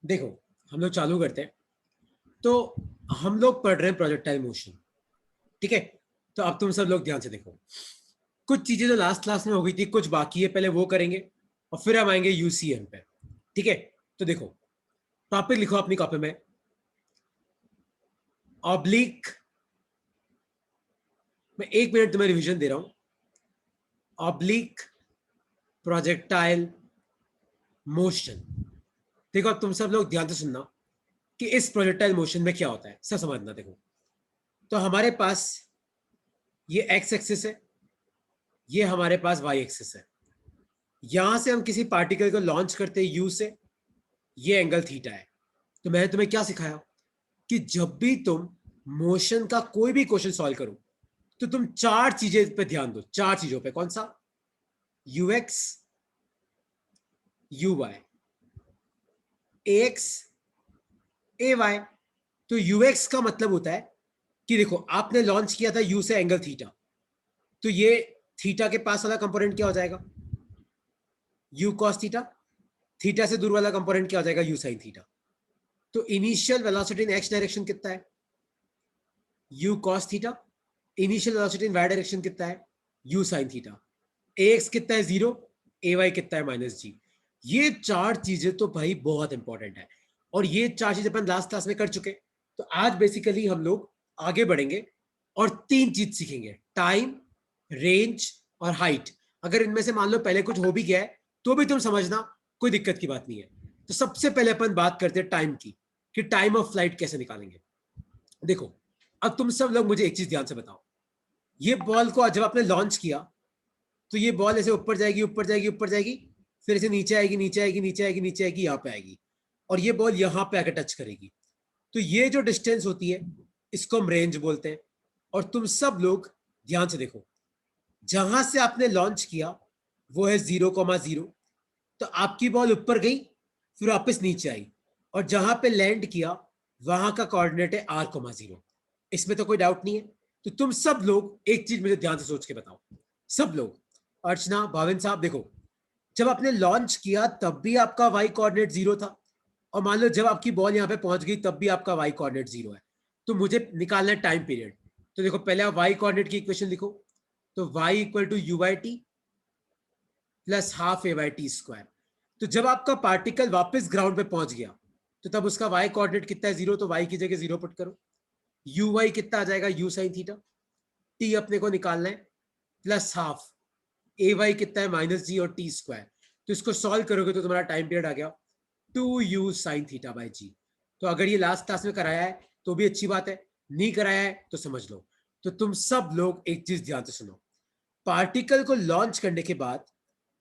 देखो, हम लोग चालू करते हैं। तो हम लोग पढ़ रहे हैं प्रोजेक्टाइल मोशन, ठीक है। तो अब तुम सब लोग ध्यान से देखो, कुछ चीजें जो लास्ट क्लास में हो गई थी कुछ बाकी है, पहले वो करेंगे और फिर हम आएंगे यूसीएम पे, ठीक है। तो देखो, टॉपिक लिखो अपनी कॉपी में, ऑब्लिक। मैं 1 मिनट तुम्हें रिवीजन दे रहा हूं। Oblique projectile motion. देखो, अब तुम सब लोग ध्यान से सुनना कि इस प्रोजेक्टाइल मोशन में क्या होता है, सब समझना। देखो, तो हमारे पास ये एक्स एक्सिस है, ये हमारे पास वाई एक्सिस है। यहां से हम किसी पार्टिकल को लॉन्च करते हैं यू से, ये एंगल थीटा है। तो मैंने तुम्हें क्या सिखाया कि जब भी तुम मोशन का कोई भी क्वेश्चन सॉल्व करो तो तुम चार चीजें पे ध्यान दो। चार चीजों पे, कौन सा? U X, U Y, A X, A Y. तो यू एक्स का मतलब होता है कि देखो, आपने लॉन्च किया था यू से एंगल थीटा, तो ये थीटा के पास वाला कंपोनेंट क्या हो जाएगा? You cos theta. थीटा से दूर वाला कंपोनेंट क्या हो जाएगा? U sine theta. तो initial velocity in X direction कितना है? U cos theta. Initial velocity in Y direction कितना है? U sine theta. A X कितना है? 0। ए वाई कितना है? -g। ये चार चीजें तो भाई बहुत इंपॉर्टेंट है, और ये चार चीजें अपन लास्ट क्लास में कर चुके। तो आज बेसिकली हम लोग आगे बढ़ेंगे और तीन चीज सीखेंगे, टाइम, रेंज और हाइट। अगर इनमें से मान लो पहले कुछ हो भी गया है तो भी तुम समझना, कोई दिक्कत की बात नहीं है। तो सबसे पहले अपन बात करते हैं टाइम की, कि टाइम ऑफ फ्लाइट कैसे निकालेंगे। देखो, अब तुम सब लोग मुझे एक चीज ध्यान से बताओ। ये बॉल को जब आपने लॉन्च किया तो ये बॉल ऐसे ऊपर जाएगी, ऊपर जाएगी, ऊपर जाएगी, फिर ऐसे नीचे आएगी, नीचे आएगी, नीचे आएगी, नीचे आएगी, यहाँ पे आएगी, और ये बॉल यहाँ पे आकर टच करेगी। तो ये जो डिस्टेंस होती है इसको हम रेंज बोलते हैं। और तुम सब लोग ध्यान से देखो, जहां से आपने लॉन्च किया वो है 0,0। तो आपकी बॉल ऊपर गई, फिर वापस नीचे आई, और जहां पे लैंड किया वहां का कोऑर्डिनेट है r,0। इसमें तो कोई डाउट नहीं है। तो तुम सब लोग एक चीज मुझे ध्यान से सोच के बताओ, सब लोग। अर्चना, भाविन साहब, देखो, जब आपने लॉन्च किया तब भी आपका वाई कोऑर्डिनेट 0 था, और मान लो जब आपकी बॉल यहां पे पहुंच गई तब भी आपका वाई कोऑर्डिनेट 0 है। तो मुझे निकालना है टाइम पीरियड। तो देखो, पहले आप वाई कोऑर्डिनेट की इक्वेशन लिखो। तो Y equal to U by T plus half A by T square. तो जब आपका पार्टिकल वापस ग्राउंड पे पहुंच गया तो तब उसका वाई कोऑर्डिनेट कितना है? 0। तो वाई की जगह 0 पुट करो। यू वाई कितना आ जाएगा? U sine theta. टी अपने को निकालना है, प्लस हाफ ए वाई कितना है? -g और टी स्क्वायर। तो इसको सॉल्व करोगे तो तुम्हारा टाइम पीरियड आ गया 2u साइन थीटा बाई जी। तो अगर ये लास्ट क्लास में कराया है तो भी अच्छी बात है, नहीं कराया है तो समझ लो। तो तुम सब लोग एक चीज ध्यान से सुनो, पार्टिकल को लॉन्च करने के बाद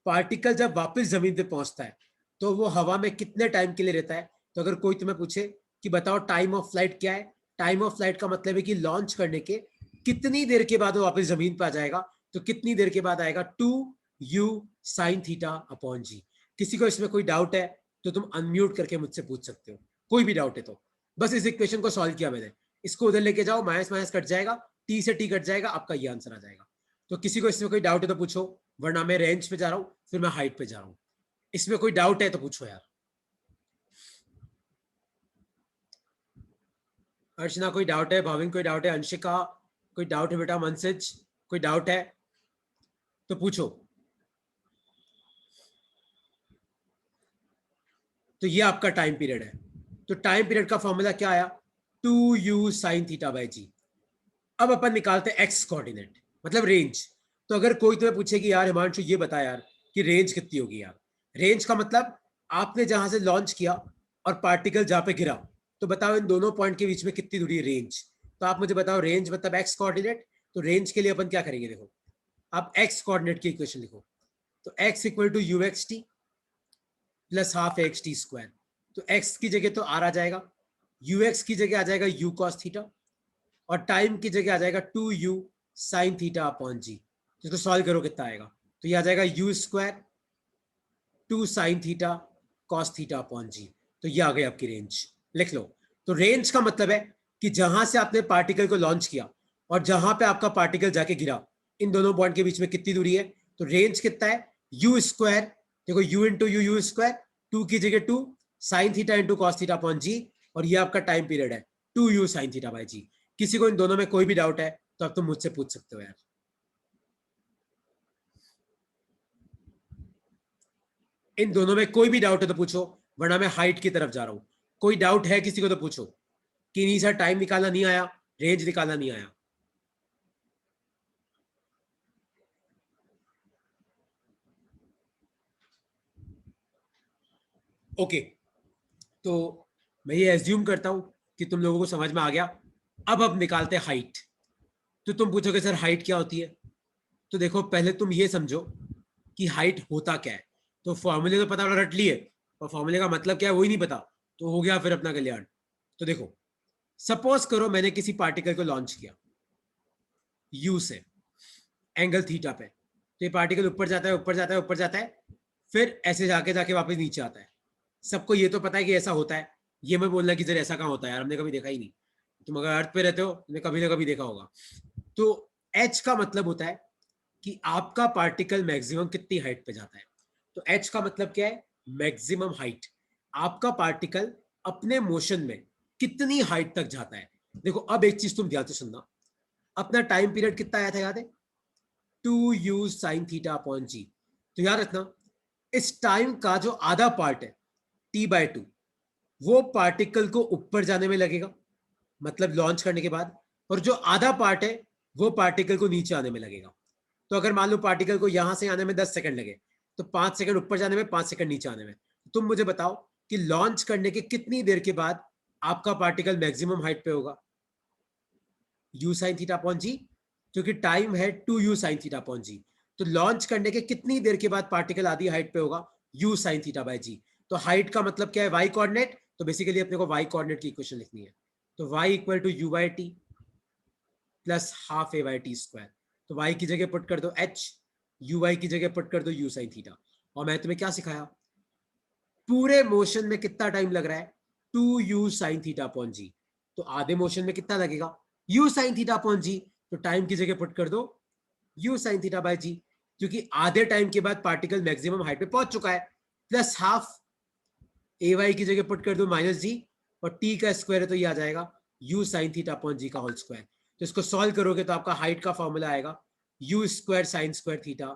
पार्टिकल जब वापस जमीन पे पहुंचता है तो वो हवा में कितने टाइम के लिए रहता है? तो अगर कोई तुम्हें पूछे कि बताओ टाइम ऑफ फ्लाइट क्या है, टाइम ऑफ फ्लाइट का मतलब है कि लॉन्च करने के कितनी देर के बाद वो वापस जमीन पर आ जाएगा। तो कितनी देर के बाद आएगा? 2u साइन थीटा अपॉन जी। किसी को इसमें कोई डाउट है तो तुम अनम्यूट करके मुझसे पूछ सकते हो, कोई भी डाउट है तो। बस इस इक्वेशन को सॉल्व किया मैंने, इसको उधर लेके जाओ, माइनस माइनस कट जाएगा, टी से टी कट जाएगा, आपका ये आंसर आ जाएगा। तो किसी को इसमें कोई डाउट है तो पूछो, वरना मैं रेंज पे जा रहा हूं, फिर मैं हाइट पे जा रहा हूं। इसमें कोई डाउट है तो पूछो यार। अर्चना कोई डाउट है? भाविन कोई डाउट है? अंशिका कोई डाउट है? बेटा मनसिज कोई डाउट है तो पूछो। तो ये आपका टाइम पीरियड है। तो टाइम पीरियड का फॉर्मूला क्या आया? 2u साइन थीटा बाई जी। अब अपन निकालते हैं एक्स कोऑर्डिनेट, मतलब रेंज। तो अगर कोई तुम्हें पूछे कि यार हिमांशु ये बता यार कि रेंज कितनी होगी यार, रेंज का मतलब आपने जहां से लॉन्च किया और पार्टिकल जहां पे गिरा, तो बताओ इन दोनों पॉइंट के बीच में कितनी दूरी है? रेंज। तो आप मुझे बताओ, रेंज मतलब एक्स कोऑर्डिनेट। तो रेंज के लिए अपन क्या करेंगे? देखो, आप एक्स कोऑर्डिनेट की इक्वेशन लिखो। तो X equal to U X T plus half X T square. तो एक्स की जगह तो आर आ जाएगा, यू एक्स की जगह आ जाएगा यू कॉस थीटा, और टाइम की जगह आ जाएगा 2u साइन थीटा अपॉन जी। इसको सॉल्व करो, कितना आएगा? तो ये आ जाएगा U square 2 sine theta cos theta upon G. तो ये आ गई आपकी रेंज, लिख लो। तो रेंज का मतलब है कि जहां से आपने पार्टिकल को लॉन्च किया और जहां पे आपका पार्टिकल जाके गिरा, इन दोनों पॉइंट के बीच में कितनी दूरी है? तो रेंज कितना है? यू स्क्वायर, देखो, U into U, U square, 2 की जगह 2, sine theta into cos theta upon G, और ये आपका टाइम पीरियड है 2u साइन थीटा बाई जी। किसी को इन दोनों में कोई भी डाउट है तो अब तुम मुझसे पूछ सकते हो यार। इन दोनों में कोई भी डाउट है तो पूछो, वरना मैं हाइट की तरफ जा रहा हूं। कोई डाउट है किसी को तो पूछो कि नहीं सर टाइम निकालना नहीं आया, रेंज निकालना नहीं आया। ओके, तो मैं ये एज्यूम करता हूं कि तुम लोगों को समझ में आ गया। अब निकालते हैं हाइट। तो तुम पूछोगे सर हाइट क्या होती है? तो देखो पहले तुम ये समझो कि हाइट होता क्या है। तो फॉर्मूले तो पता रट लिए, और फॉर्मूले का मतलब क्या है वही नहीं पता, तो हो गया फिर अपना कल्याण। तो देखो, सपोज करो मैंने किसी पार्टिकल को लॉन्च किया यू से एंगल थीटा पे, तो ये पार्टिकल ऊपर जाता है ऊपर जाता है ऊपर जाता है, फिर ऐसे जाके जाके वापस नीचे आता है। सबको ये तो पता है कि ऐसा होता है, ये मैं बोलना कि सर ऐसा कहाँ होता है यार, हमने कभी देखा ही नहीं। तुम अगर अर्थ पे रहते हो तुमने कभी ना कभी देखा होगा। तो एच का मतलब होता है कि आपका पार्टिकल मैक्सिमम कितनी हाइट पे जाता है। तो एच का मतलब क्या है? Maximum height. आपका पार्टिकल अपने मोशन में कितनी हाइट तक जाता है। देखो अब एक चीज तुम ध्यान से सुनना, अपना टाइम पीरियड कितना आया था याद है? 2u sine theta upon G. तो याद रखना, इस टाइम का जो आधा पार्ट है t/2, वो पार्टिकल को ऊपर जाने में लगेगा, मतलब लॉन्च करने के बाद, और जो आधा पार्ट है वो पार्टिकल को नीचे आने में लगेगा। तो अगर मान लो पार्टिकल को यहां से आने में 10 सेकंड लगे, तो 5 सेकंड ऊपर जाने में, 5 सेकंड नीचे आने में। तुम मुझे बताओ कि लॉन्च करने के कितनी देर के बाद आपका पार्टिकल मैक्सिमम हाइट पे होगा? यू साइन थीटा अपॉन जी, क्योंकि टाइम है 2u sine theta upon G. तो लॉन्च करने के कितनी देर के बाद पार्टिकल आधी हाइट पे होगा? u साइन थीटा बाय जी। तो हाइट का मतलब क्या है? y coordinate. तो बेसिकली अपने को y कोऑर्डिनेट की इक्वेशन लिखनी है। तो y equal to u by T plus half A by T square. तो y की जगह पुट कर दो h, uy की जगह पुट कर दो u साइन थीटा। और मैं तुम्हें क्या सिखाया? पूरे मोशन में कितना टाइम लग रहा है? 2u sine theta upon G. तो आधे मोशन में कितना लगेगा? u sign theta upon G. तो टाइम की जगह पुट कर दो u साइन थीटा बाय जी, क्योंकि आधे टाइम के बाद पार्टिकल मैक्सिमम हाइट पे पहुंच चुका है। प्लस हाफ ए वाई की जगह पुट कर दो माइनस जी, और टी का स्क्वायर है तो ये आ जाएगा u साइन थीटा अपॉन जी का होल स्क्वायर। तो इसको सॉल्व करोगे तो आपका हाइट का फॉर्मूला आएगा u square sine square theta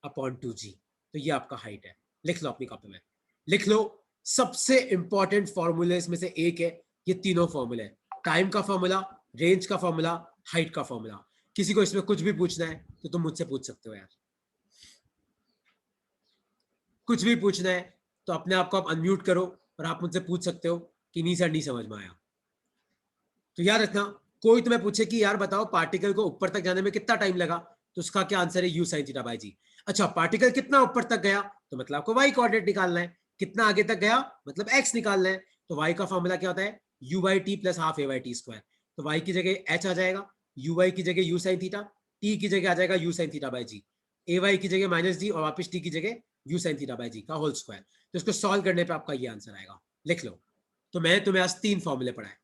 upon 2g। तो ये आपका हाइट है। लिख लो अपनी कॉपी में, लिख लो। सबसे इंपॉर्टेंट फॉर्मूले इसमें से एक है, ये तीनों फॉर्मूले, टाइम का फॉर्मूला, रेंज का फॉर्मूला, हाइट का फॉर्मूला। किसी को इसमें कुछ भी पूछना है तो तुम मुझसे पूछ सकते हो यार, कुछ भी पूछना है तो अपने आप को आप अनम्यूट करो और आप मुझसे पूछ सकते हो कि नहीं सर नहीं समझ में आया। तो याद रखना, कोई तुम्हें पूछे कि यार बताओ पार्टिकल को ऊपर तक जाने में कितना टाइम लगा, तो उसका क्या आंसर है? यू साइन थीटा बाई जी। अच्छा, पार्टिकल कितना ऊपर तक गया, तो मतलब आपको वाई कोऑर्डिनेट निकालना है। कितना आगे तक गया मतलब एक्स निकालना है। तो वाई का फॉर्मूला क्या होता है? You by T plus half A by T square. तो वाई की जगह एच आ जाएगा, यू वाई की जगह यू साइन थीटा, टी की जगह आ जाएगा U sine theta by G, A Y की जगह माइनस डी, और वापस टी की जगह U sine theta by G का होल स्क्वायर। तो इसको सॉल्व करने पर आपका ये आंसर आएगा। लिख लो। तो मैं तुम्हें आज 3 फॉर्मूले पढ़ाए,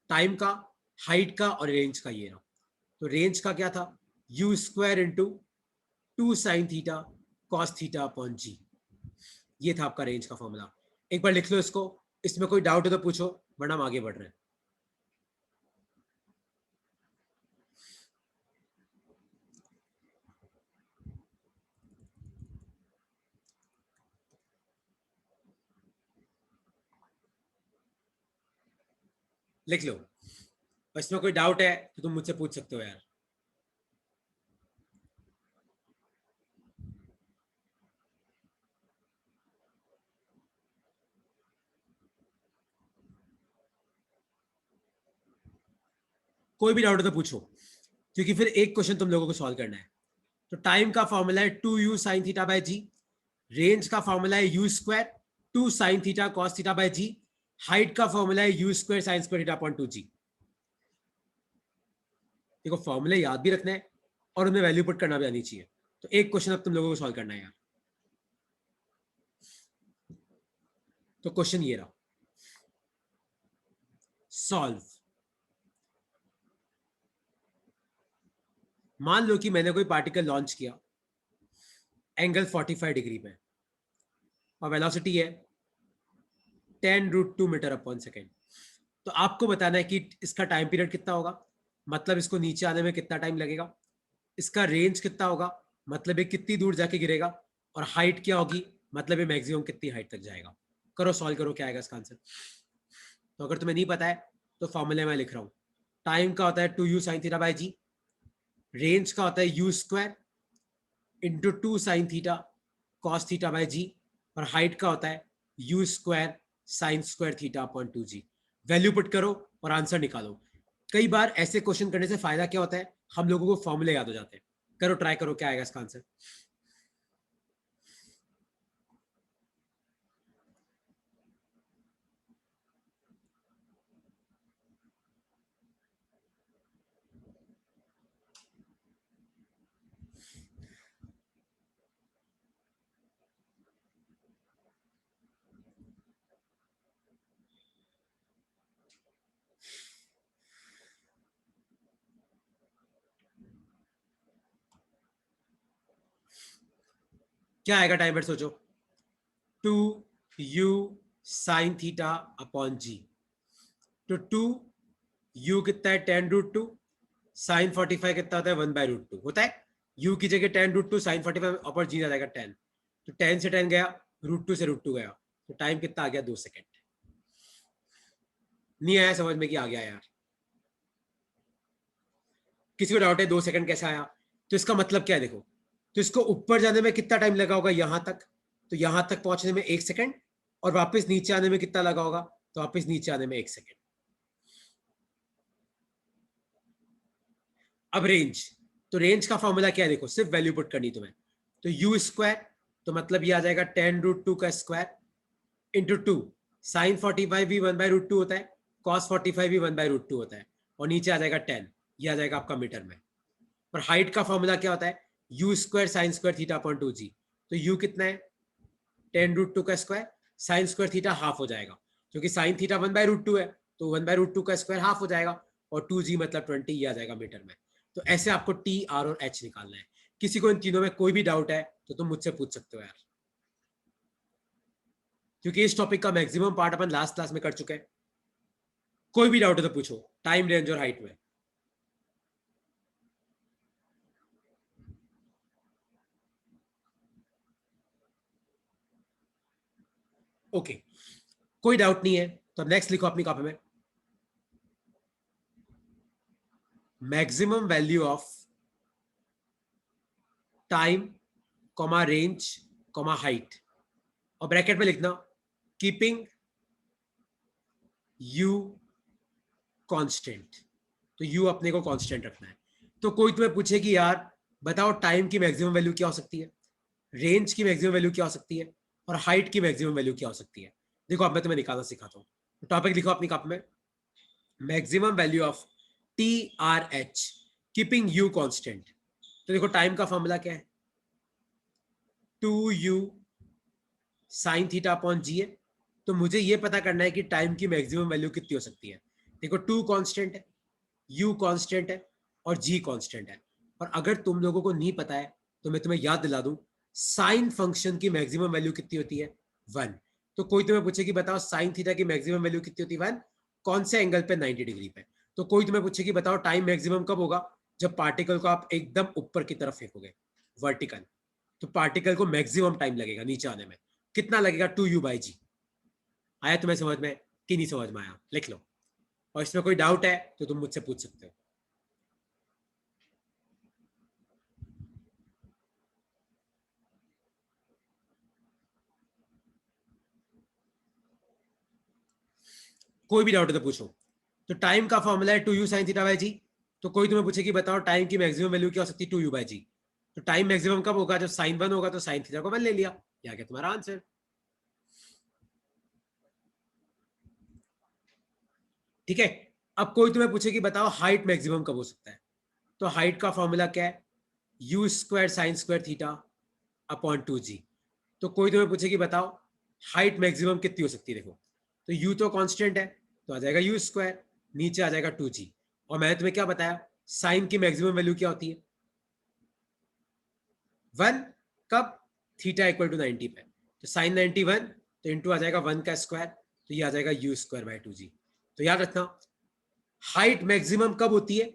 टाइम का, हाइट का और रेंज का। ये रहा। तो रेंज का क्या था? U square into 2 sine theta cos theta upon G. ये था आपका रेंज का फॉर्मूला। एक बार लिख लो इसको, इसमें कोई डाउट है तो पूछो, वरना हम आगे बढ़ रहे हैं। लिख लो, इसमें कोई डाउट है तो तुम मुझसे पूछ सकते हो यार। कोई भी डाउट है तो पूछो, क्योंकि फिर एक क्वेश्चन तुम लोगों को सॉल्व करना है। तो टाइम का फॉर्मूला है 2u sine theta by G, range का फॉर्मूला है U square 2 sine theta cos theta by G, height का फॉर्मूला है U square sine square theta upon 2g। देखो फॉर्मूले याद भी रखना है और उन्हें वैल्यू पुट करना भी आनी चाहिए। तो एक क्वेश्चन अब तुम लोगों को सॉल्व करना है यार। तो क्वेश्चन ये रहा, सॉल्व। मान लो कि मैंने कोई पार्टिकल लॉन्च किया एंगल 45 डिग्री पे, और वेलोसिटी है 10√2 मीटर अपॉन सेकेंड। तो आपको बताना है कि इसका टाइम पीरियड कितना होगा, मतलब इसको नीचे आने में कितना टाइम लगेगा, इसका रेंज कितना होगा, मतलब ये कितनी दूर जाके गिरेगा, और हाइट क्या होगी, मतलब ये मैक्सिमम कितनी हाइट तक जाएगा। करो सॉल्व करो, क्या आएगा इसका आंसर। तो अगर तुम्हें नहीं पता है तो फॉर्मूले में लिख रहा हूं। टाइम का होता है 2u sin theta by G, range का होता है u square into 2 sin theta cos theta by G, और हाइट का होता है u square sine square theta upon 2g। Value put करो और आंसर निकालो। कई बार ऐसे क्वेश्चन करने से फायदा क्या होता है, हम लोगों को फॉर्मूले याद हो जाते हैं। करो ट्राई करो, क्या आएगा इसका आंसर। क्या आएगा टाइम पर, सोचो। 2u sine theta upon G, तो 2u कितना है 10√2, साइन 45 कितना होता है 1/√2 होता है। u की जगह 10√2 साइन 45 अपॉन जी आ जाएगा 10, तो 10 से 10 गया, √2 से √2 गया, तो टाइम कितना आ गया 2 सेकेंड। नहीं आया समझ में कि आ गया यार? किसी को डाउट है 2 सेकेंड कैसे आया? तो इसका मतलब क्या है देखो, तो इसको ऊपर जाने में कितना टाइम लगा होगा यहां तक, तो यहां तक पहुंचने में 1 सेकेंड, और वापस नीचे आने में कितना लगा होगा, तो वापस नीचे आने में 1 सेकेंड। अब रेंज, तो रेंज का फॉर्मूला क्या है देखो, सिर्फ वैल्यू पुट करनी तुम्हें। तो यू स्क्वायर, तो मतलब ये आ जाएगा 10√2 का स्क्वायर इंटू 2, साइन 45 भी 1/√2 होता है, कॉस 45 भी 1/√2 होता है, और नीचे आ जाएगा 10, ये आ जाएगा आपका मीटर में। और हाइट का फॉर्मूला क्या होता है, U square sine square theta upon 2g। तो यू कितना है 10√2 का square, sine square theta half हो जाएगा, क्योंकि साइन थीटा 1/√2 है, तो 1/√2 का स्क्वायर हाफ हो जाएगा, और 2g मतलब 20, ये आ जाएगा मीटर में। तो ऐसे आपको टी, आर और एच निकालना है। किसी को इन तीनों में कोई भी डाउट है तो तुम मुझसे पूछ सकते हो यार, क्योंकि इस टॉपिक का मैक्सिमम पार्ट अपन लास्ट क्लास में कर चुके हैं। कोई भी डाउट है तो पूछो, टाइम, रेंज और हाइट में। ओके, कोई डाउट नहीं है तो नेक्स्ट लिखो अपनी कॉपी में, maximum value of time comma range comma height, और ब्रैकेट में लिखना कीपिंग यू कांस्टेंट। तो यू अपने को कांस्टेंट रखना है। तो कोई तुम्हें पूछे कि यार बताओ टाइम की मैक्सिमम वैल्यू क्या हो सकती है, रेंज की मैक्सिमम वैल्यू क्या हो सकती है, और हाइट की मैक्सिमम वैल्यू क्या हो सकती है। देखो अब मैं तुम्हें निकालना सिखाता हूँ। तो टॉपिक लिखो अपनी कॉपी में, maximum value of T R H keeping you constant. तो देखो टाइम का फॉर्मूला क्या है, 2u साइन थीटा अपॉन जी है। तो मुझे ये पता करना है कि टाइम की मैक्सिमम वैल्यू कितनी हो सकती है। देखो 2 कांस्टेंट है, u कांस्टेंट है, और g कांस्टेंट है। और अगर तुम लोगों को नहीं पता है तो मैं तुम्हें याद दिला दूं, साइन फंक्शन की मैक्सिमम वैल्यू कितनी होती है 1। तो कोई तुम्हें पूछे कि बताओ साइन थीटा की मैक्सिमम वैल्यू कितनी होती है 1, कौन से एंगल पे 90 डिग्री पे। तो कोई तुम्हें पूछे कि बताओ टाइम मैक्सिमम कब होगा, जब पार्टिकल को आप एकदम ऊपर की तरफ फेंकोगे वर्टिकल, तो पार्टिकल को मैक्सिमम टाइम लगेगा नीचे आने में। कितना लगेगा 2u/g। आया तुम्हें समझ में कि नहीं समझ में आया, लिख लो। और इसमें कोई डाउट है तो तुम मुझसे पूछ सकते हो। कोई भी डाउट है तो पूछो। तो टाइम का फॉर्मूला है 2u sin थीटा बाई जी। तो कोई तुम्हें पूछे कि बताओ टाइम की मैक्सिमम वैल्यू क्या हो सकती है 2u/g। तो टाइम मैक्सिमम कब होगा, जब साइन 1 होगा, तो साइन थीटा को 1 ले लिया, ये आ गया तुम्हारा आंसर। ठीक है। अब कोई तुम्हें पूछे कि बताओ हाइट मैक्सिमम कब हो सकता है। तो हाइट का फॉर्मूला क्या है, U square sine square theta upon 2g। तो कोई तुम्हें पूछे कि बताओ हाइट मैक्सिमम कितनी हो सकती है। देखो तो u तो कांस्टेंट है, तो आ जाएगा यू स्क्वायर, नीचे आ जाएगा 2g। और मैंने तुम्हें क्या बताया, साइन की मैक्सिमम वैल्यू क्या होती है 1। कब, थीटा इक्वल टू 90 पे। तो साइन 91, तो इंटू आ जाएगा 1 का स्क्वायर, तो ये आ जाएगा यू स्क्वायर बाय 2g। तो याद रखना हाइट मैक्सिमम कब होती है,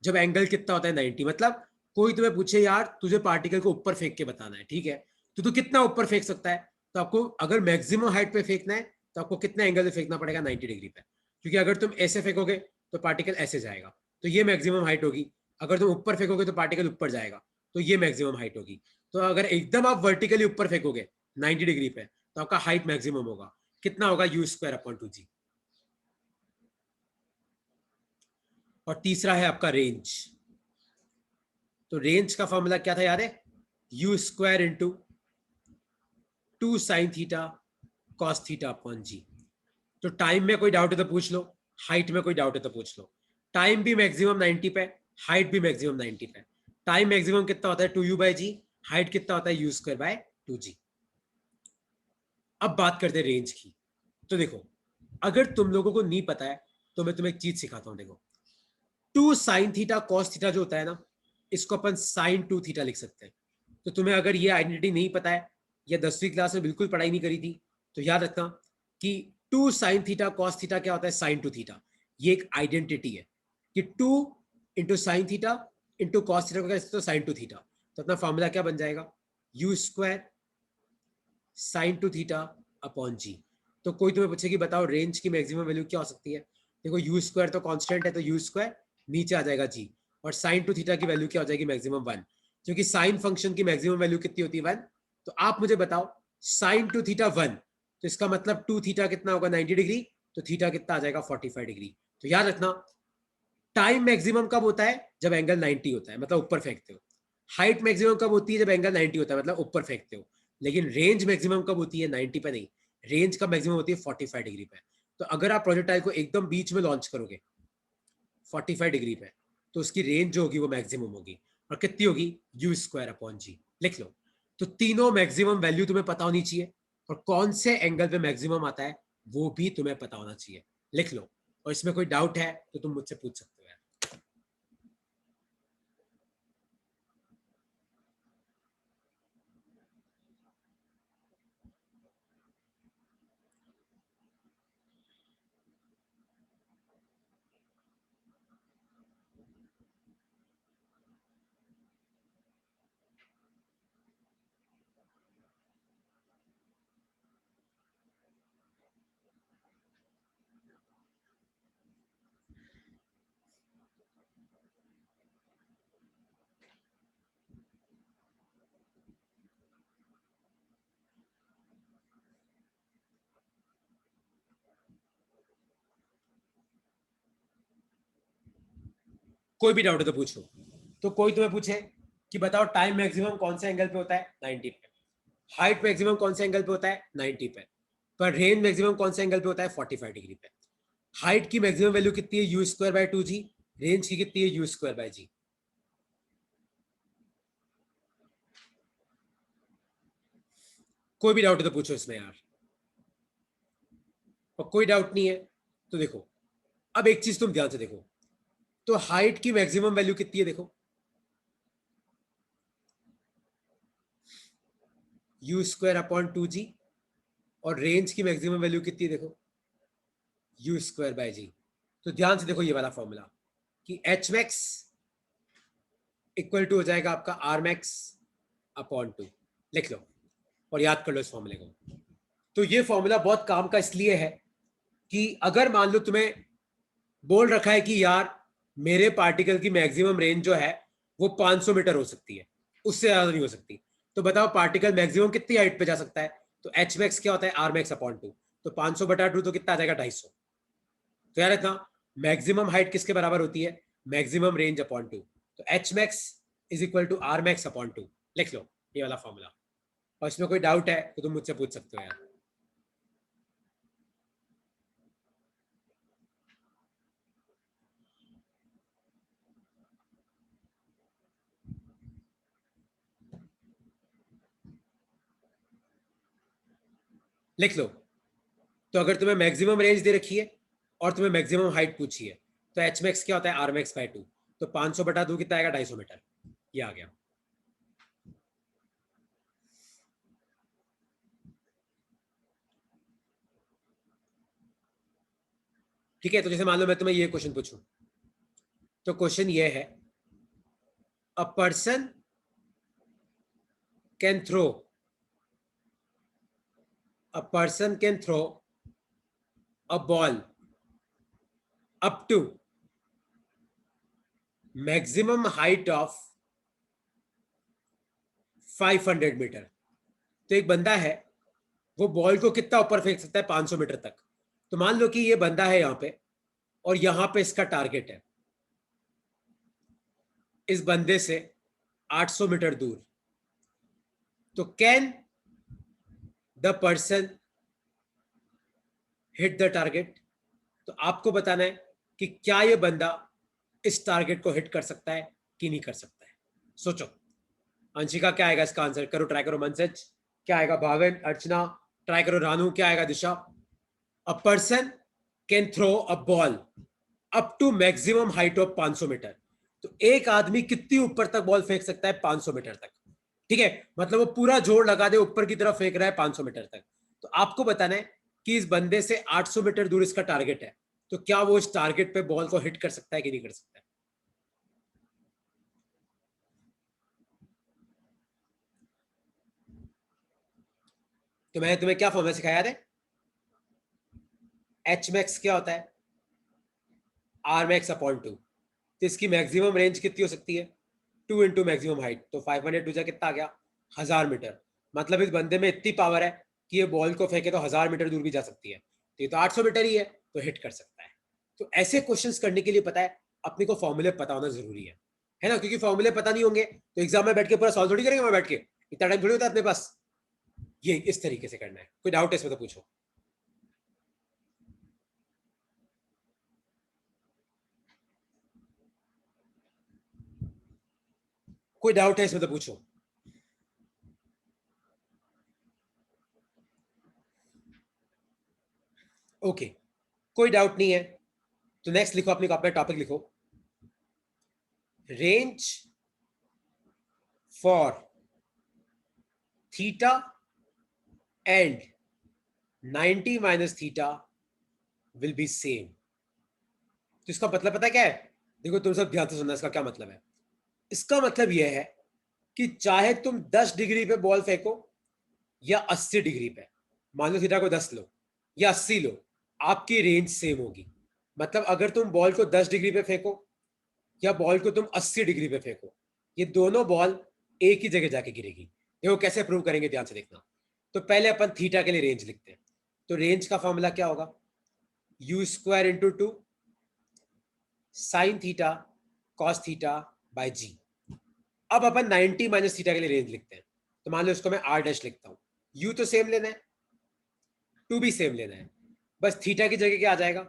जब एंगल कितना होता है 90। मतलब कोई तुम्हें पूछे यार तुझे पार्टिकल को ऊपर फेंक के बताना है, ठीक है, तो तू कितना ऊपर फेंक सकता है, तो आपको अगर मैक्सिमम हाइट पे फेंकना है तो आपको कितना एंगल पे फेंकना पड़ेगा, 90 डिग्री पे। क्योंकि अगर तुम ऐसे फेंकोगे तो पार्टिकल ऐसे जाएगा, तो ये मैक्सिमम हाइट होगी। अगर तुम ऊपर फेंकोगे तो पार्टिकल ऊपर जाएगा, तो ये मैक्सिमम हाइट होगी। तो अगर एकदम आप वर्टिकली ऊपर फेंकोगे 90 डिग्री पे तो आपका हाइट मैक्सिमम होगा, कितना होगा, यू स्क्वायर अपॉन 2g। और तीसरा है आपका रेंज। तो रेंज का फॉर्मूला क्या था याद है, U square into 2 sin theta cos theta upon G. तो टाइम में कोई डाउट है तो पूछ लो, हाइट में कोई डाउट है तो पूछ लो। टाइम भी मैक्सिमम 90 पे, हाइट भी मैक्सिमम 90 पे। टाइम मैक्सिमम कितना होता है 2u/g, हाइट कितना होता है u²/2g। अब बात करते हैं रेंज की। तो देखो अगर तुम लोगों को नहीं पता है तो मैं तुम्हें एक चीज सिखाता हूं। देखो 2 sin थीटा कॉस थीटा जो होता है ना, इसको अपन sin 2 थीटा लिख सकते हैं। तो तुम्हें अगर ये आइडेंटिटी नहीं पता है या 10वीं क्लास में बिल्कुल पढ़ाई नहीं करी थी तो याद रखना कि 2 sin थीटा कॉस थीटा क्या होता है, sin 2 थीटा। ये एक आइडेंटिटी है कि 2 × sin theta into cos theta को क्या, तो sin 2 थीटा। तो अपना फॉर्मूला क्या बन जाएगा, u² sin 2 theta upon G. तो कोई तुम्हें पूछे कि बताओ रेंज की मैक्सिमम वैल्यू क्या हो सकती है, देखो u² तो कांस्टेंट है तो u², नीचे आ जाएगा जी, और sin 2 थीटा की वैल्यू क्या हो जाएगी, मैक्सिमम 1। क्योंकि साइन फंक्शन की मैक्सिमम वैल्यू कितनी होती है 1। तो आप मुझे बताओ sin 2 थीटा 1, तो इसका मतलब 2 थीटा कितना होगा 90 डिग्री, तो थीटा कितना आ जाएगा 45 डिग्री। तो याद रखना टाइम मैक्सिमम कब होता है, जब एंगल 90 होता है, मतलब ऊपर फेंकते हो। हाइट मैक्सिमम कब होती है, जब एंगल 90 होता है, मतलब ऊपर फेंकते हो। लेकिन रेंज मैक्सिमम कब होती है, 90 पे नहीं, रेंज कब मैक्सिमम होती है 45 डिग्री पे। तो अगर आप प्रोजेक्टाइल को एकदम बीच में लॉन्च करोगे 45 डिग्री पे, तो उसकी रेंज जो होगी वो मैक्सिमम होगी। और कितनी होगी, u² अपॉन जी। लिख लो। तो तीनों मैक्सिमम वैल्यू तुम्हें पता होनी चाहिए, और कौन से एंगल पे मैक्सिमम आता है वो भी तुम्हें पता होना चाहिए। लिख लो। और इसमें कोई डाउट है तो तुम मुझसे पूछ सकते हो यार। कोई भी डाउट है तो पूछ लो। तो कोई तुम्हें पूछे कि बताओ टाइम मैक्सिमम कौन से एंगल पे होता है, 90 पे। हाइट मैक्सिमम कौन से एंगल पे होता है, 90 पे। पर रेंज मैक्सिमम कौन से एंगल पे होता है, 45 डिग्री पे। हाइट की मैक्सिमम वैल्यू कितनी है, u²/2g। रेंज की कितनी है, u²/g। कोई भी डाउट है तो पूछो इसमें यार। और कोई डाउट नहीं है तो देखो अब एक चीज तुम ध्यान से देखो। तो हाइट की मैक्सिमम वैल्यू कितनी है, देखो u²/2g। और रेंज की मैक्सिमम वैल्यू कितनी है, देखो u²/g। तो ध्यान से देखो ये वाला फॉर्मूला कि एच मैक्स इक्वल टू हो जाएगा आपका आर मैक्स अपॉन 2। लिख लो और याद कर लो इस फॉर्मूले को। तो ये फॉर्मूला बहुत काम का इसलिए है कि अगर मान लो तुम्हें बोल रखा है कि यार मेरे पार्टिकल की मैक्सिमम रेंज जो है वो 500 मीटर हो सकती है, उससे ज्यादा नहीं हो सकती। तो बताओ पार्टिकल मैक्सिमम कितनी हाइट पे जा सकता है, तो एच मैक्स क्या होता है, आर मैक्स अपॉन 2। तो 500/2 तो कितना आ जाएगा, 250। तो यार इतना मैक्सिमम हाइट किसके बराबर होती है, मैक्सिमम रेंज अपॉन 2। तो H max is equal to R max upon 2। लिख लो ये वाला फॉर्मूला। और इसमें कोई डाउट है तो तुम मुझसे पूछ सकते हो यार। लिख लो। तो अगर तुम्हें मैक्सिमम रेंज दे रखी है और तुम्हें मैक्सिमम हाइट पूछी है, तो एच मैक्स क्या होता है, आर मैक्स बाय 2। तो 500/2 कितना आएगा, 250 मीटर। ये आ गया। ठीक है, तो जैसे मान लो मैं तुम्हें ये क्वेश्चन पूछूं, तो क्वेश्चन ये है, a person can throw a person can throw a ball up to maximum height of 500 metre. तो एक बंदा है, वो बॉल को कितना ऊपर फेंक सकता है? 500 मीटर तक। तो मान लो कि ये बंदा है यहां पे, और यहां पे इसका टारगेट है इस बंदे से 800 मीटर दूर। तो can the person hit the target? तो आपको बताना है कि क्या ये बंदा इस टारगेट को हिट कर सकता है कि नहीं कर सकता है। सोचो। अंशिका क्या आएगा इसका आंसर? करो, ट्राई करो। मनसज क्या आएगा? भाविन, अर्चना ट्राई करो। रानू क्या आएगा? Disha. A person can throw a ball up to maximum height of 500 metre. तो एक आदमी कितनी ऊपर तक बॉल फेंक सकता है? 500 मीटर तक। ठीक है, मतलब वो पूरा जोर लगा दे, ऊपर की तरफ फेंक रहा है 500 मीटर तक। तो आपको बताना है कि इस बंदे से 800 मीटर दूर इसका टारगेट है, तो क्या वो इस टारगेट पे बॉल को हिट कर सकता है कि नहीं कर सकता है? तो मैंने तुम्हें क्या फॉर्मूला सिखाया था? एच मैक्स क्या होता है? Are max upon two. तो इसकी मैक्सिमम रेंज कितनी हो सकती है? 2 इंटू मैक्सिमम हाइट। तो 500 टू जा कितना आ गया? 1000 मीटर। मतलब इस बंदे में इतनी पावर है कि ये बॉल को फेंके तो 1000 मीटर दूर भी जा सकती है। तो ये तो 800 मीटर ही है, तो हिट कर सकता है। तो ऐसे क्वेश्चंस करने के लिए पता है अपने को फॉर्मूले पता होना जरूरी है ना? क्योंकि फॉर्मूले पता नहीं होंगे तो एग्जाम में बैठ के पूरा सॉल्व थोड़ी करेंगे। वहां बैठ के इतना टाइम थोड़ी होता है अपने पास। ये इस तरीके से करना है। कोई डाउट है इसमें तो पूछो। कोई डाउट है इसमें तो पूछो। ओके, कोई डाउट नहीं है। तो नेक्स्ट लिखो, अपनी कॉपी में टॉपिक लिखो, range for theta and 90 minus theta will be same. तो इसका मतलब पता है क्या है? देखो, तुम सब ध्यान से सुनना, इसका क्या मतलब है। इसका मतलब यह है कि चाहे तुम 10 डिग्री पे बॉल फेंको या 80 डिग्री पे, मान लो थीटा को 10 लो या 80 लो, आपकी रेंज सेम होगी। मतलब अगर तुम बॉल को 10 डिग्री पे फेंको या बॉल को तुम 80 डिग्री पे फेंको, ये दोनों बॉल एक ही जगह जाके गिरेगी। देखो कैसे प्रूव करेंगे, ध्यान से देखना। तो पहले अपन थीटा के लिए रेंज लिखते हैं। तो रेंज का फॉर्मूला क्या होगा? U square into 2 sine theta cos theta by G. अब अपन 90 माइनस थीटा के लिए रेंज लिखते हैं। तो मान लो इसको मैं आर डैश लिखता हूं। यू तो सेम लेना है, टू भी सेम लेना है, बस थीटा की जगह क्या आ जाएगा?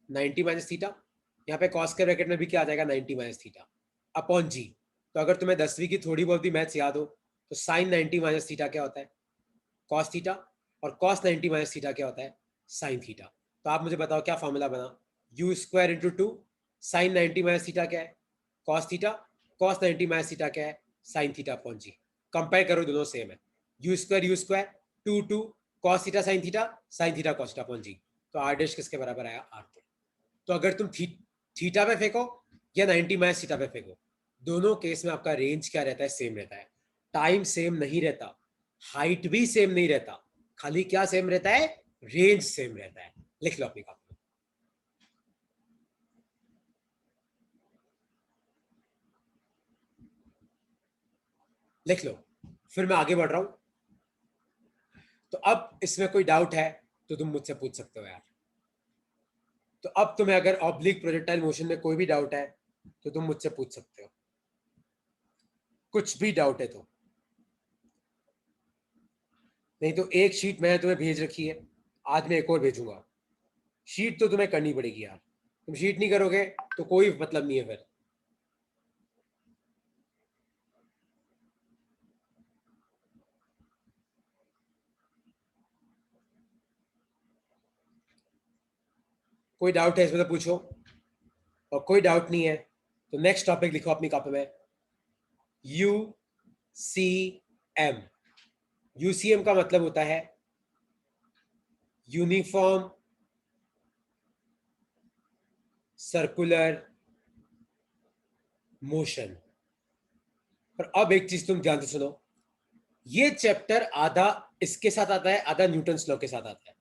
90 माइनस थीटा। यहाँ पे कॉस के ब्रैकेट में भी क्या आ जाएगा? 90 माइनस थीटा अपॉन जी। तो अगर तुम्हें 10वीं की थोड़ी बहुत भी मैथ्स याद हो तो साइन 90 माइनस थीटा क्या होता है? Cos theta. और कॉस 90 माइनस थीटा क्या होता है? Sine theta. तो आप मुझे बताओ क्या फॉर्मूला बना? U square into 2 sine 90 minus theta क्या है? Cos theta. Cos 90 minus theta क्या है? Sine theta upon G. Compare करो, दोनों सेम है। U square 2 cos theta sine theta cos theta upon G. तो आर डैश किसके बराबर आया? आर के। तो अगर तुम थीटा पे फेंको या 90 माइनस थीटा पे फेंको, दोनों केस में आपका रेंज क्या रहता है? सेम रहता है। टाइम सेम नहीं रहता, हाइट भी सेम नहीं रहता, खाली क्या सेम रहता है? रेंज सेम रहता है। लिख लो अपनी कॉपी में। लिख लो, फिर मैं आगे बढ़ रहा हूं। तो अब इसमें कोई डाउट है तो तुम मुझसे पूछ सकते हो यार। तो अब तुम्हें अगर ऑब्लिक प्रोजेक्टाइल मोशन में कोई भी डाउट है तो तुम मुझसे पूछ सकते हो, कुछ भी डाउट है तो। नहीं तो एक शीट मैंने तुम्हें भेज रखी है, आज मैं एक और भेजूंगा। शीट तो तुम्हें करनी पड़ेगी यार, तुम शीट नहीं करोगे तो कोई मतलब नहीं है फिर। कोई डाउट है इसमें तो पूछो, और कोई डाउट नहीं है तो नेक्स्ट टॉपिक लिखो अपनी कॉपी में, यू सी एम। यूसीएम का मतलब होता है यूनिफॉर्म सर्कुलर मोशन। पर अब एक चीज तुम ध्यान से सुनो, ये चैप्टर आधा इसके साथ आता है, आधा न्यूटन्स लॉ के साथ आता है,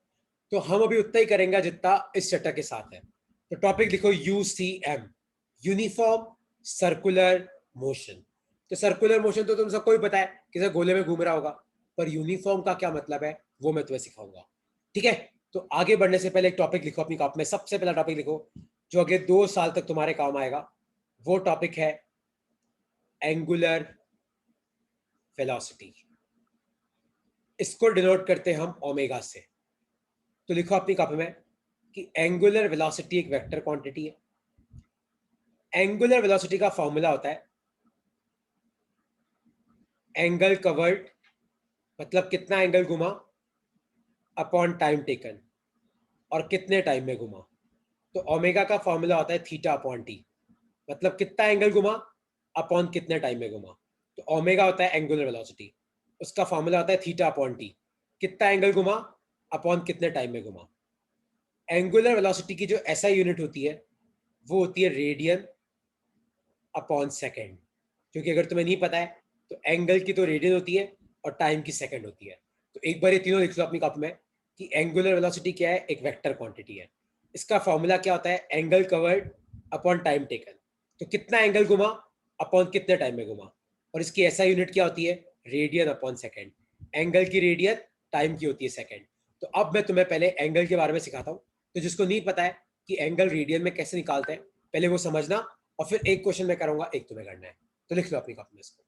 तो हम अभी उतना ही करेंगे जितना इस चैप्टर के साथ है। तो टॉपिक लिखो यूसीएम, यूनिफॉर्म सर्कुलर मोशन। तो सर्कुलर मोशन तो तुम सबको ही पता है कि सर गोले में घूम रहा होगा, पर यूनिफॉर्म का क्या मतलब है वो मैं तुम्हें सिखाऊंगा। ठीक है, तो आगे बढ़ने से पहले एक टॉपिक लिखो अपनी कॉपी में। सबसे पहला टॉपिक लिखो जो अगले 2 साल तक तुम्हारे काम आएगा, वो टॉपिक है एंगुलर वेलोसिटी। इसको डिनोट करते हैं हम ओमेगा से। तो लिखो अपनी कॉपी में कि एंगुलर वेलोसिटी एक वेक्टर क्वांटिटी है। एंगुलर वेलोसिटी का फॉर्मूला होता है एंगल कवर्ड, मतलब कितना एंगल घुमा, अपॉन टाइम टेकन, और कितने टाइम में घुमा। तो ओमेगा का फॉर्मूला होता है थीटा अपॉन टी, मतलब कितना एंगल घुमा अपॉन कितने टाइम में घुमा। तो ओमेगा होता है एंगुलर वेलोसिटी, उसका फॉर्मूला होता है थीटा अपॉन टी, कितना एंगल घुमा अपॉन कितने टाइम में घुमा। एंगुलर वेलोसिटी की जो एसआई यूनिट होती है वो होती है रेडियन अपॉन सेकेंड, क्योंकि अगर तुम्हें नहीं पता है तो एंगल की तो रेडियन होती है और टाइम की सेकंड होती है। तो एक बार ये तीनों लिख लो अपनी कॉपी में कि एंगुलर वेलोसिटी क्या है, एक वेक्टर क्वांटिटी है। इसका फॉर्मूला क्या होता है, angle covered upon time taken, तो कितना एंगल घुमा अपॉन कितने टाइम में घुमा। और इसकी ऐसा यूनिट क्या होती है, रेडियन अपॉन सेकेंड। एंगल की रेडियन, टाइम की होती है सेकेंड। तो अब मैं तुम्हें पहले एंगल के बारे में सिखाता हूँ, तो जिसको नहीं पता है कि एंगल रेडियन में कैसे निकालते हैं पहले वो समझना, और फिर एक क्वेश्चन मैं करूंगा, एक तुम्हें करना है। तो लिख लो अपनी कॉपी में इसको।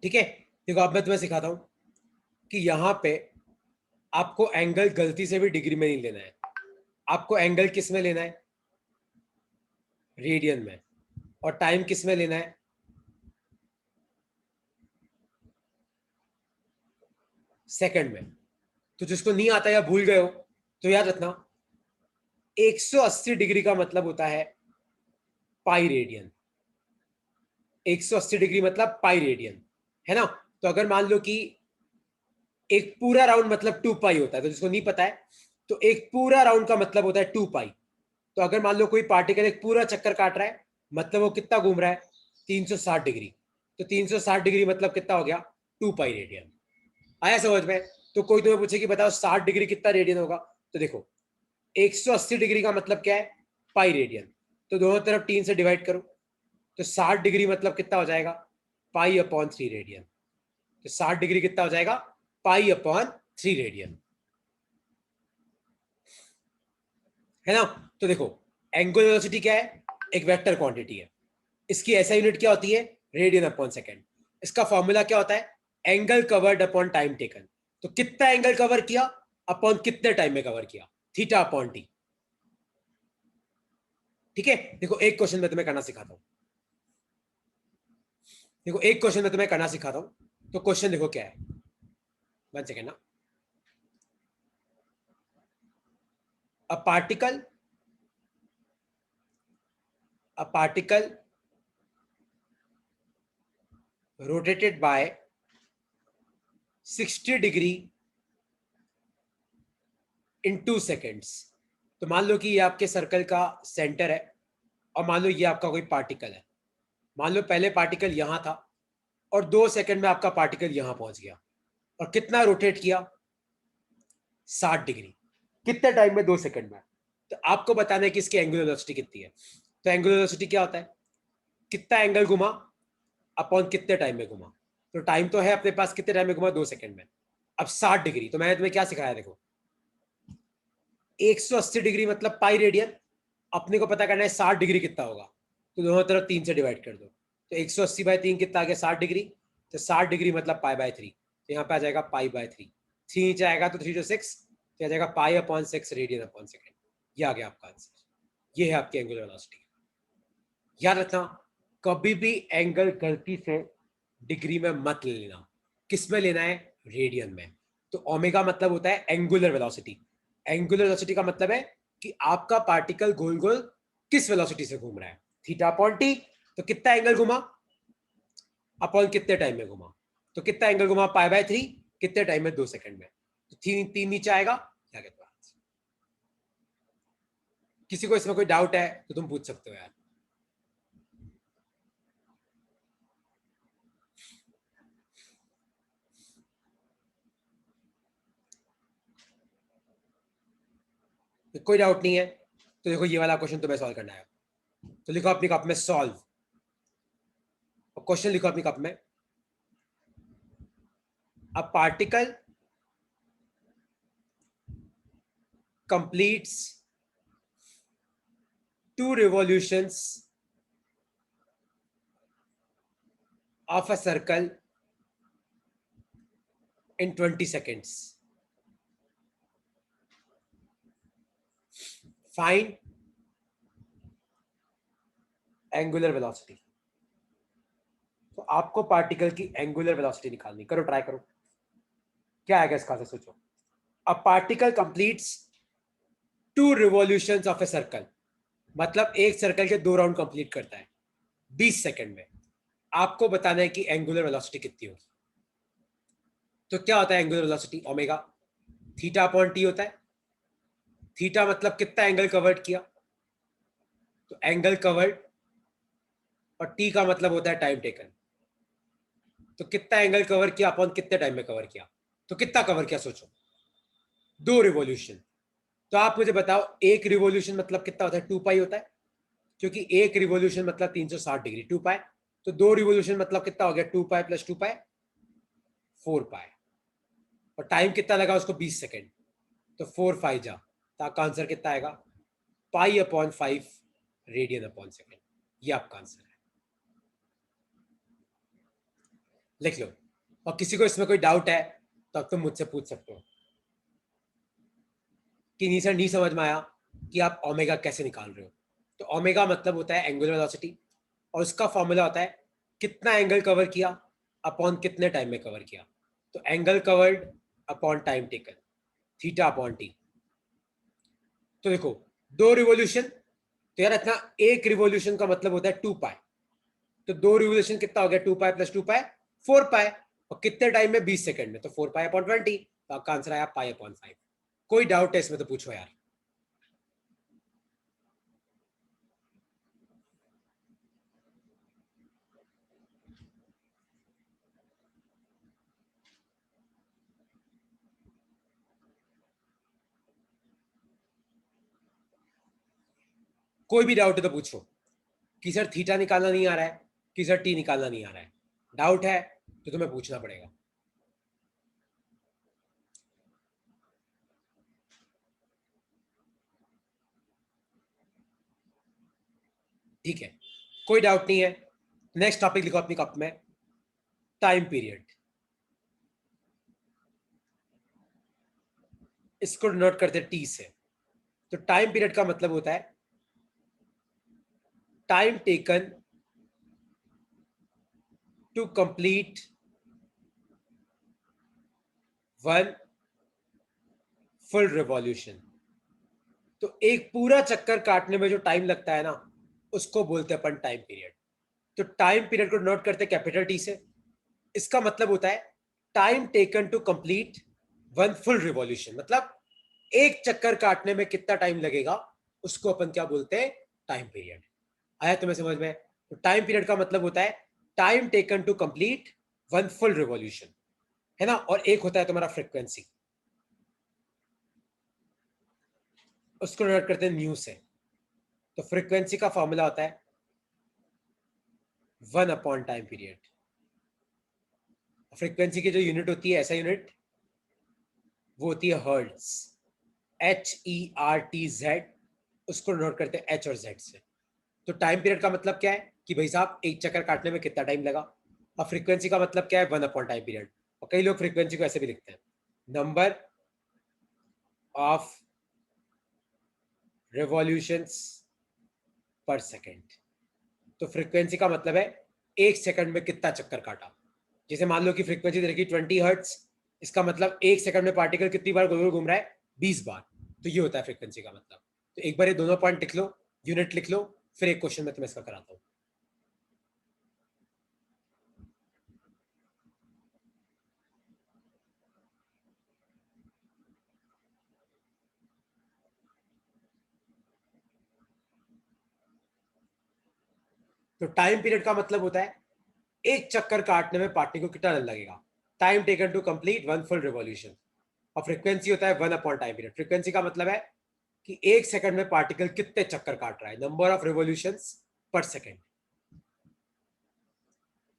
ठीक है, देखो अब मैं तुम्हें सिखाता हूं कि यहां पे आपको एंगल गलती से भी डिग्री में नहीं लेना है, आपको एंगल किस में लेना है, रेडियन में। और टाइम किस में लेना है, सेकंड में। तो जिसको नहीं आता या भूल गए हो तो याद रखना 180 डिग्री का मतलब होता है पाई रेडियन। 180 डिग्री मतलब पाई रेडियन, है ना। तो अगर मान लो कि एक पूरा राउंड मतलब 2 पाई होता है, तो जिसको नहीं पता है तो एक पूरा राउंड का मतलब होता है 2 पाई। तो अगर मान लो कोई पार्टिकल एक पूरा चक्कर काट रहा है, मतलब वो कितना घूम रहा है, 360 डिग्री। तो 360 डिग्री मतलब कितना हो गया, 2 पाई रेडियन। आया समझ में। तो कोई तुम्हें पूछे कि बताओ 60 डिग्री कितना रेडियन होगा, तो देखो 180 डिग्री का मतलब क्या है, पाई रेडियन। तो दोनों तरफ 3 से डिवाइड करो, तो 60 डिग्री मतलब कितना हो जाएगा, पाई अपॉन 3 रेडियन। तो 60 डिग्री कितना हो जाएगा, पाई अपॉन 3 रेडियन, है ना। तो देखो एंगुलर वेलोसिटी क्या है, एक वेक्टर क्वांटिटी है। इसकी ऐसा यूनिट क्या होती है, रेडियन अपॉन सेकेंड। इसका फॉर्मूला क्या होता है, angle covered upon time taken. तो कितना एंगल कवर किया अपॉन कितने टाइम में कवर किया, थीटा अपॉन टी। ठीक है, देखो एक क्वेश्चन मैं तुम्हें करना सिखाता हूं। देखो एक क्वेश्चन मैं तुम्हें करना सिखाता हूं, तो क्वेश्चन देखो क्या है, 1 सेकेंड ना। A particle, a particle rotated by 60 degree in 2 seconds. तो मान लो कि ये आपके सर्कल का सेंटर है, और मान लो ये आपका कोई पार्टिकल है। मान लो पहले पार्टिकल यहां था और 2 सेकंड में आपका पार्टिकल यहां पहुंच गया, और कितना रोटेट किया, 60 डिग्री। कितने टाइम में, 2 सेकंड में। तो आपको बताना है कि इसकी एंगुलर वेलोसिटी कितनी है। तो एंगुलर वेलोसिटी क्या होता है, कितना एंगल घुमा अपॉन कितने टाइम में घुमा। तो टाइम तो है अपने पास, कितने टाइम में घुमा, 2 सेकंड में। अब 60 डिग्री, तो मैंने तुम्हें क्या सिखाया, देखो 180 डिग्री मतलब पाई रेडियन। अपने को पता करना है 60 डिग्री कितना होगा, तो दोनों तरफ 3 से डिवाइड कर दो, तो 180/3 कितना आ गया 60 डिग्री, तो 60 डिग्री मतलब π/3, तो यहाँ पे आ जाएगा π/3, 3 नीचे आएगा तो 3 to 6, तो आ जाएगा π/6 रेडियन/सेकेंड। ये आ गया आपका आंसर, ये है आपकी एंगुलर वेलोसिटी। याद रखना कभी भी एंगल गलती से डिग्री में मत लेना, किस में लेना है, रेडियन में। तो ओमेगा मतलब होता है एंगुलर वेलोसिटी, एंगुलर वेलोसिटी का मतलब है कि आपका पार्टिकल गोल गोल किस वेलोसिटी से घूम रहा है, थीटा अपॉन टी, तो कितना एंगल घुमा अपॉन कितने टाइम में घुमा, तो कितना एंगल घुमा π/3, कितने टाइम में, 2 सेकंड में, तो 3 नीचे आएगा, क्या कहते हो। किसी को इसमें कोई डाउट है तो तुम पूछ सकते हो यार। तो कोई डाउट नहीं है तो देखो ये वाला क्वेश्चन तुम्हें सॉल्व करना है, तो लिखो अपनी कप में सॉल्व, और क्वेश्चन लिखो अपनी कप में, a particle completes 2 revolutions of a circle in 20 seconds. Find angular velocity. तो आपको पार्टिकल की एंगुलर वेलोसिटी निकालनी, करो ट्राई करो, क्या आएगा इसका से सोचो। A particle completes 2 revolutions of a circle, मतलब एक सर्कल के 2 राउंड कंप्लीट करता है 20 सेकंड में, आपको बताना है कि एंगुलर वेलोसिटी कितनी होगी। तो क्या होता है angular velocity, omega theta upon T होता है, थीटा मतलब कितना एंगल कवर्ड किया, तो एंगल कवर्ड, और टी का मतलब होता है टाइम टेकन, तो कितना एंगल कवर किया अपॉन कितने टाइम में कवर किया, तो कितना कवर किया सोचो, 2 रिवॉल्यूशन। तो आप मुझे बताओ एक रिवॉल्यूशन मतलब कितना होता है, 2 पाई होता है, क्योंकि एक रिवॉल्यूशन मतलब 360 डिग्री, 2 पाई, तो 2 रिवॉल्यूशन मतलब कितना हो गया, 2 पाई प्लस 2 पाई, 4 पाई, और टाइम कितना लगा उसको 20 सेकेंड, तो 4 5 जा, तो आपका आंसर कितना आएगा, π/5 रेडियन/सेकेंड। ये आपका आंसर है, लिख लो। और किसी को इसमें कोई डाउट है तो अब तुम मुझसे पूछ सकते हो कि नहीं सर नहीं समझ में आया कि आप ओमेगा कैसे निकाल रहे हो। तो ओमेगा मतलब होता है एंगुलर वेलोसिटी, और उसका फॉर्मूला होता है कितना एंगल कवर किया अपॉन कितने टाइम में कवर किया, तो angle covered upon time taken, theta upon T. तो देखो 2 रिवॉल्यूशन, तो यार इतना एक रिवॉल्यूशन का मतलब होता है 2 पाई, तो 2 रिवॉल्यूशन कितना हो गया, 2 पाई प्लस 2 पाई, 4 पाई, और कितने टाइम में, 20 सेकंड में, तो 4 पाई/20, तो आपका आंसर आया π/5। कोई डाउट है इसमें तो पूछो यार। कोई भी डाउट है तो पूछो, कि सर थीटा निकालना नहीं आ रहा है, कि सर टी निकालना नहीं आ रहा है, डाउट है तो तुम्हें पूछना पड़ेगा। ठीक है, कोई डाउट नहीं है। नेक्स्ट टॉपिक लिखो अपनी कप में, टाइम पीरियड। इसको नोट करते टी से। तो टाइम पीरियड का मतलब होता है time taken to complete one full revolution. तो एक पूरा चक्कर काटने में जो टाइम लगता है ना, उसको बोलते हैं अपन टाइम पीरियड। तो टाइम पीरियड को नोट करते कैपिटल टी से। इसका मतलब होता है time taken to complete one full revolution, मतलब एक चक्कर काटने में कितना टाइम लगेगा, उसको अपन क्या बोलते हैं, टाइम पीरियड। आया तुम्हें समझ में। तो टाइम पीरियड का मतलब होता है time taken to complete one full revolution, है ना। और एक होता है तुम्हारा फ्रीक्वेंसी, उसको नोट करते हैं न्यू से। तो फ्रीक्वेंसी का फॉर्मूला होता है 1/टाइम पीरियड। फ्रीक्वेंसी की जो यूनिट होती है, ऐसा यूनिट, वो होती है हर्ट्ज, HERTZ। उसको नोट करते हैं H और Z से। तो टाइम पीरियड का मतलब क्या है, कि भाई साहब एक चक्कर काटने में कितना टाइम लगा। और फ्रीक्वेंसी का मतलब क्या है, 1 अपॉन टाइम पीरियड। और कई लोग फ्रीक्वेंसी को ऐसे भी लिखते हैं, नंबर ऑफ रिवॉल्यूशंस पर सेकेंड। तो फ्रीक्वेंसी का मतलब है एक सेकंड में कितना चक्कर काटा। जैसे मान लो कि फ्रीक्वेंसी देखी 20 हर्ट्ज, इसका मतलब एक सेकंड में पार्टिकल कितनी बार गोल गोल घूम रहा है, 20 बार। तो ये होता है फ्रीक्वेंसी का मतलब। तो एक बार ये दोनों पॉइंट लिख लो, यूनिट लिख लो, फिर एक क्वेश्चन में तुम्हें इसका कराता हूँ। तो टाइम पीरियड का मतलब होता है एक चक्कर काटने में पार्टिकल को कितना लगेगा, time taken to complete 1 full revolution. और फ्रीक्वेंसी होता है 1 अपॉन टाइम पीरियड। फ्रीक्वेंसी का मतलब है कि एक सेकंड में पार्टिकल कितने चक्कर काट रहा है, नंबर ऑफ रिवॉल्यूशंस पर सेकंड।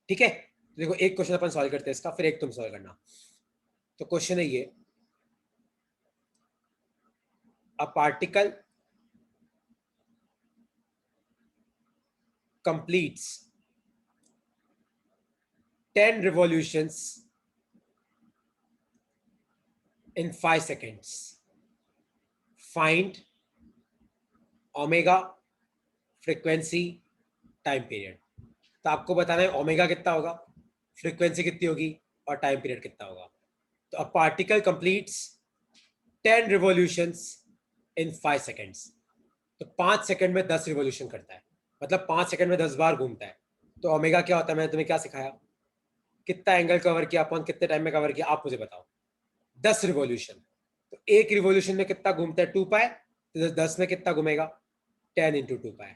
ठीक है, तो देखो एक क्वेश्चन अपन सॉल्व करते हैं इसका, फिर एक तुम सॉल्व करना। तो क्वेश्चन है ये, a particle completes 10 revolutions in 5 seconds. Find omega, frequency, time period. तो आपको बताना है ओमेगा कितना होगा, फ्रीक्वेंसी कितनी होगी, और टाइम पीरियड कितना होगा। तो a particle completes 10 revolutions in 5 seconds. तो 5 सेकंड में 10 रिवॉल्यूशन करता है, मतलब 5 सेकंड में 10 बार घूमता है। तो ओमेगा क्या होता है, मैंने तुम्हें क्या सिखाया, कितना एंगल कवर किया अपन, कितने टाइम में कवर किया, आप मुझे बताओ। 10 रिवॉल्यूशन। तो एक रिवॉल्यूशन में कितना घूमता है, 2 पाई। तो 10 में कितना घूमेगा, 10 × 2 पाई।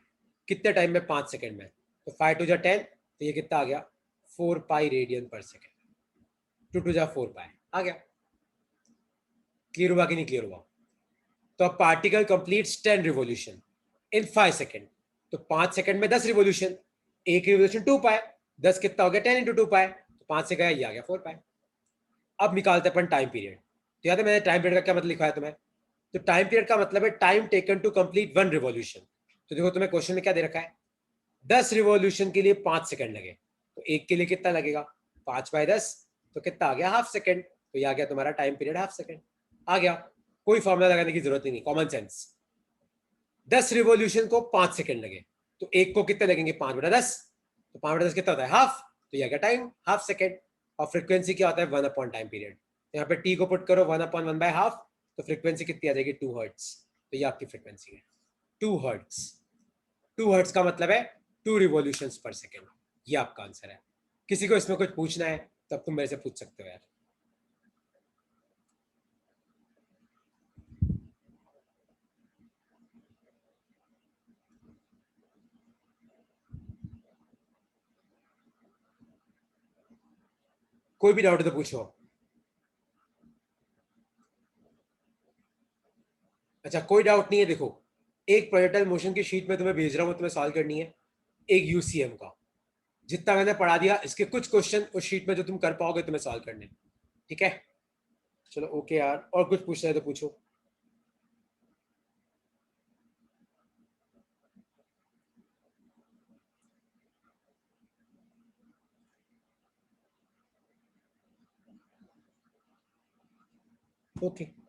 कितने टाइम में, 5 सेकंड में। तो 5 × 2 = 10, तो ये कितना आ गया, 4 पाई रेडियन पर सेकेंड। 2 × 4 पाई आ गया। क्लियर हुआ कि नहीं क्लियर हुआ। तो अब particle completes 10 revolution in 5 second. तो 5 सेकंड में 10 रिवॉल्यूशन, एक रिवॉल्यूशन 2 पाई, 10 कितना हो गया, 10 × 2 पाई। तो 5 से गया, ये आ गया 4 पाई। अब निकालते अपन टाइम पीरियड। तो याद है मैंने टाइम पीरियड का क्या मतलब लिखा है तुम्हें। तो टाइम पीरियड का मतलब है time taken to complete 1 revolution. तो देखो तुम्हें क्वेश्चन में क्या दे रखा है, 10 रिवॉल्यूशन के लिए 5 सेकंड लगे। तो एक के लिए कितना लगेगा, 5/10, तो कितना आ गया, हाफ सेकंड। तो ये आ गया तुम्हारा टाइम पीरियड, हाफ सेकंड आ गया। कोई फॉर्मूला लगाने की जरूरत ही नहीं, कॉमन सेंस। 10 रिवॉल्यूशन को 5 सेकंड लगे, तो एक को कितने लगेंगे, 5/10। तो 5/10 कितना होता है, हाफ। तो ये आ गया टाइम, हाफ सेकंड। और फ्रीक्वेंसी क्या होता है, 1 अपॉन टाइम पीरियड। यहाँ पे टी को पुट करो, 1/1/2, तो फ्रीक्वेंसी कितनी आ जाएगी, 2 हर्ट्स। तो ये आपकी फ्रीक्वेंसी है, 2 हर्ट्स। 2 हर्ट्स का मतलब है 2 रिवॉल्यूशंस पर सेकेंड। ये आपका आंसर है। किसी को इसमें कुछ पूछना है तब तुम मेरे से पूछ सकते हो यार। कोई भी डाउट है तो पूछो। अच्छा कोई डाउट नहीं है, देखो एक प्रोजेक्टाइल मोशन की शीट में तुम्हें भेज रहा हूँ, तुम्हें सॉल्व करनी है एक यूसीएम का। जितना मैंने पढ़ा दिया, इसके कुछ क्वेश्चन उस शीट में जो तुम कर पाओगे तुम्हें सॉल्व करने। ठीक है, चलो ओके यार, और कुछ पूछना है तो पूछो। ओके।